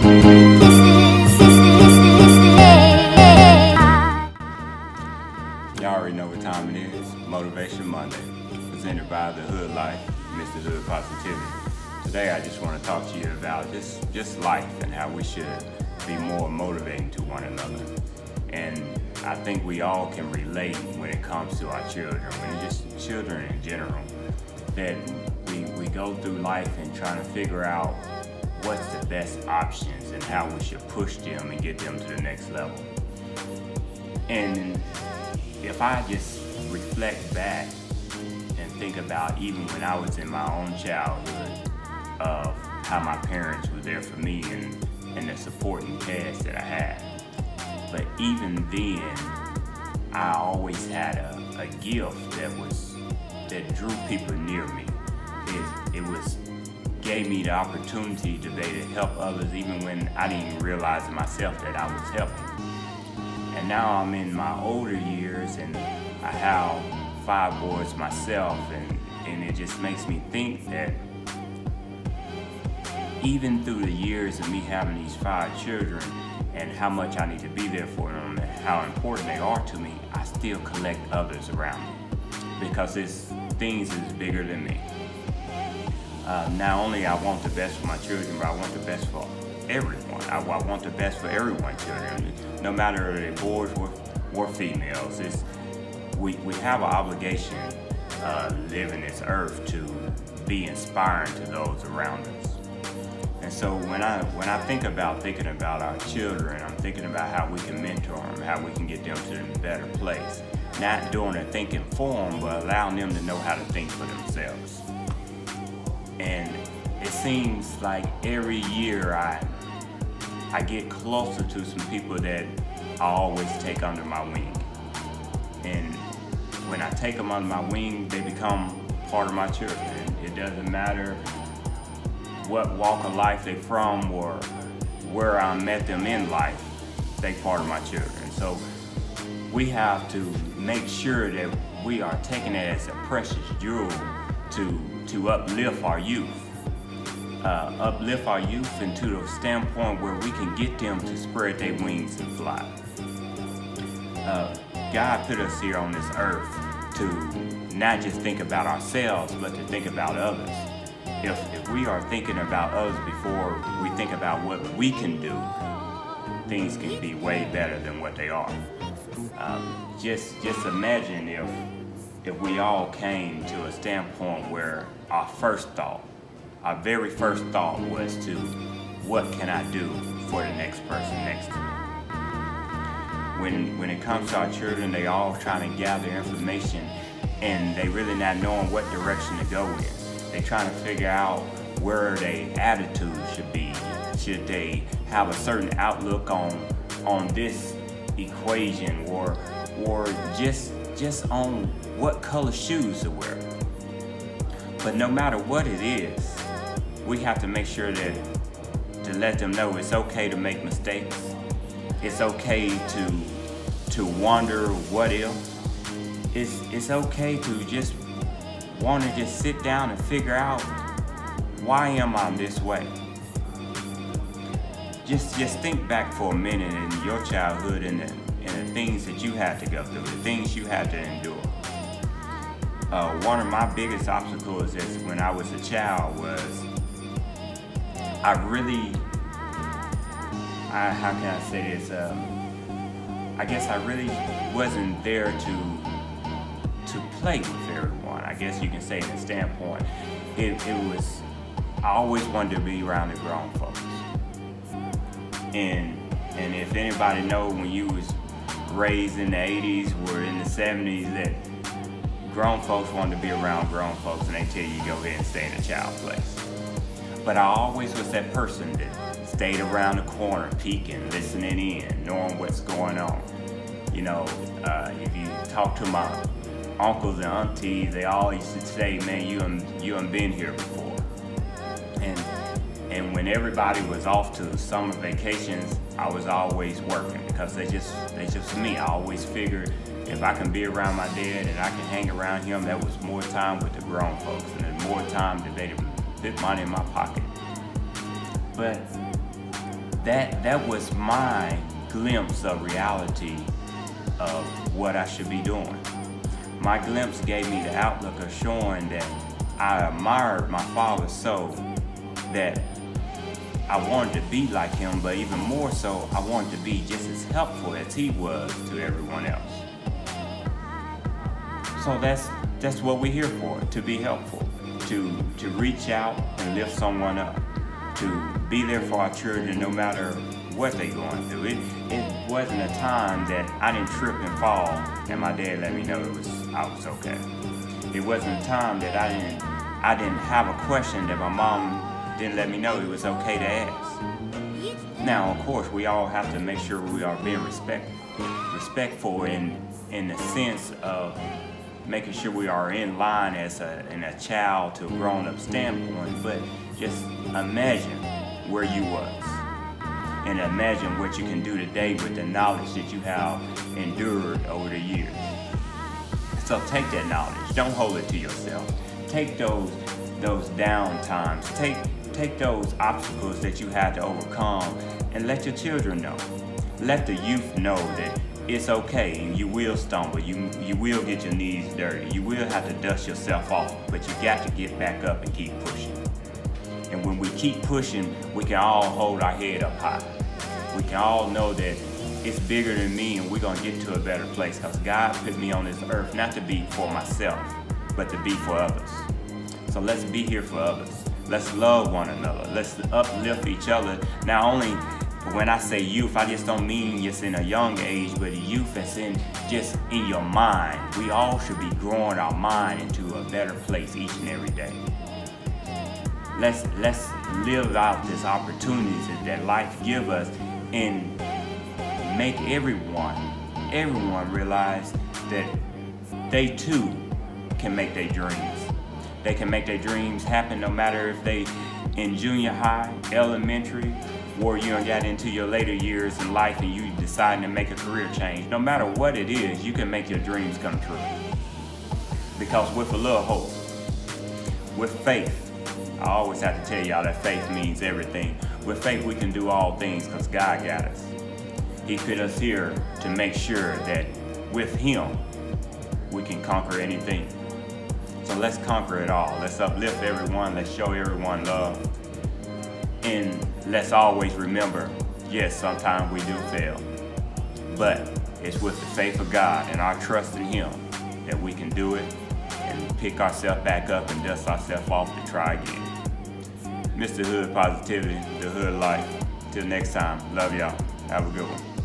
Y'all already know what time it is. Motivational Monday, presented by the Hood Life, Mr. Hood Positivity. Today I just want to talk to you about just life and how we should be more motivating to one another. And I think we all can relate when it comes to our children, when it's just children in general, that we go through life and trying to figure out what's the best options and how we should push them and get them to the next level. And if I just reflect back and think about even when I was in my own childhood of how my parents were there for me and the supporting cast that I had. But even then, I always had a gift that drew people near me. It gave me the opportunity to be able to help others even when I didn't even realize myself that I was helping. And now I'm in my older years and I have 5 boys myself, and it just makes me think that even through the years of me having these 5 children and how much I need to be there for them and how important they are to me, I still collect others around me because things is bigger than me. Not only I want the best for my children, but I want the best for everyone. I want the best for everyone's children, no matter if they're boys or females. We have an obligation living this earth to be inspiring to those around us. And so when I think about our children, I'm thinking about how we can mentor them, how we can get them to a better place. Not doing the thinking for them, but allowing them to know how to think for themselves. And it seems like every year I get closer to some people that I always take under my wing. And when I take them under my wing, they become part of my children. It doesn't matter what walk of life they're from or where I met them in life, they part of my children. So we have to make sure that we are taking it as a precious jewel to uplift our youth. Uplift our youth into the standpoint where we can get them to spread their wings and fly. God put us here on this earth to not just think about ourselves, but to think about others. If we are thinking about others before we think about what we can do, things can be way better than what they are. Just imagine if we all came to a standpoint where our very first thought was to, what can I do for the next person next to me? When it comes to our children, they all trying to gather information and they really not knowing what direction to go in. They trying to figure out where their attitude should be. Should they have a certain outlook on this equation or just on what color shoes to wear? But no matter what it is, we have to make sure to let them know it's okay to make mistakes. It's okay to wonder what if. It's okay to just want to just sit down and figure out, why am I this way? Just think back for a minute in your childhood and the things that you had to go through, the things you had to endure. One of my biggest obstacles is when I was a child was how can I say this? I guess I really wasn't there to play with everyone. I guess you can say in the standpoint. I always wanted to be around the grown folks. And if anybody know when you was raised in the 80s or in the 70s that grown folks wanted to be around grown folks and they tell you go ahead and stay in a child place. But I always was that person that stayed around the corner peeking, listening in, knowing what's going on. You know, if you talk to my uncles and aunties, they all used to say, man, you done been here before. And when everybody was off to summer vacations, I was always working because they just me. I always figured if I can be around my dad and I can hang around him, that was more time with the grown folks and more time to put money in my pocket. But that was my glimpse of reality of what I should be doing. My glimpse gave me the outlook of showing that I admired my father so that I wanted to be like him, but even more so, I wanted to be just as helpful as he was to everyone else. So that's what we're here for, to be helpful, to reach out and lift someone up, to be there for our children no matter what they're going through. It wasn't a time that I didn't trip and fall and my dad let me know I was okay. It wasn't a time that I didn't have a question that my mom didn't let me know it was okay to ask. Now, of course, we all have to make sure we are being respectful in the sense of making sure we are in line as a child to a grown-up standpoint, but just imagine where you was and imagine what you can do today with the knowledge that you have endured over the years. So take that knowledge, don't hold it to yourself. Take those down times, take those obstacles that you had to overcome and let your children know. Let the youth know that it's okay and you will stumble, you will get your knees dirty, you will have to dust yourself off, but you got to get back up and keep pushing. And when we keep pushing, we can all hold our head up high. We can all know that it's bigger than me and we're gonna get to a better place because God put me on this earth not to be for myself, but to be for others. So let's be here for others. Let's love one another. Let's uplift each other. Not only when I say youth, I just don't mean just in a young age, but a youth that's just in your mind. We all should be growing our mind into a better place each and every day. Let's live out this opportunities that life give us and make everyone realize that they too can make their dreams. They can make their dreams happen no matter if they in junior high, elementary, or you got into your later years in life and you deciding to make a career change. No matter what it is, you can make your dreams come true. Because with a little hope, with faith, I always have to tell y'all that faith means everything. With faith, we can do all things because God got us. He put us here to make sure that with Him, we can conquer anything. So let's conquer it all. Let's uplift everyone. Let's show everyone love. And let's always remember, yes, sometimes we do fail. But it's with the faith of God and our trust in Him that we can do it and pick ourselves back up and dust ourselves off to try again. Mr. Hood Positivity, the Hood Life. Till next time, love y'all. Have a good one.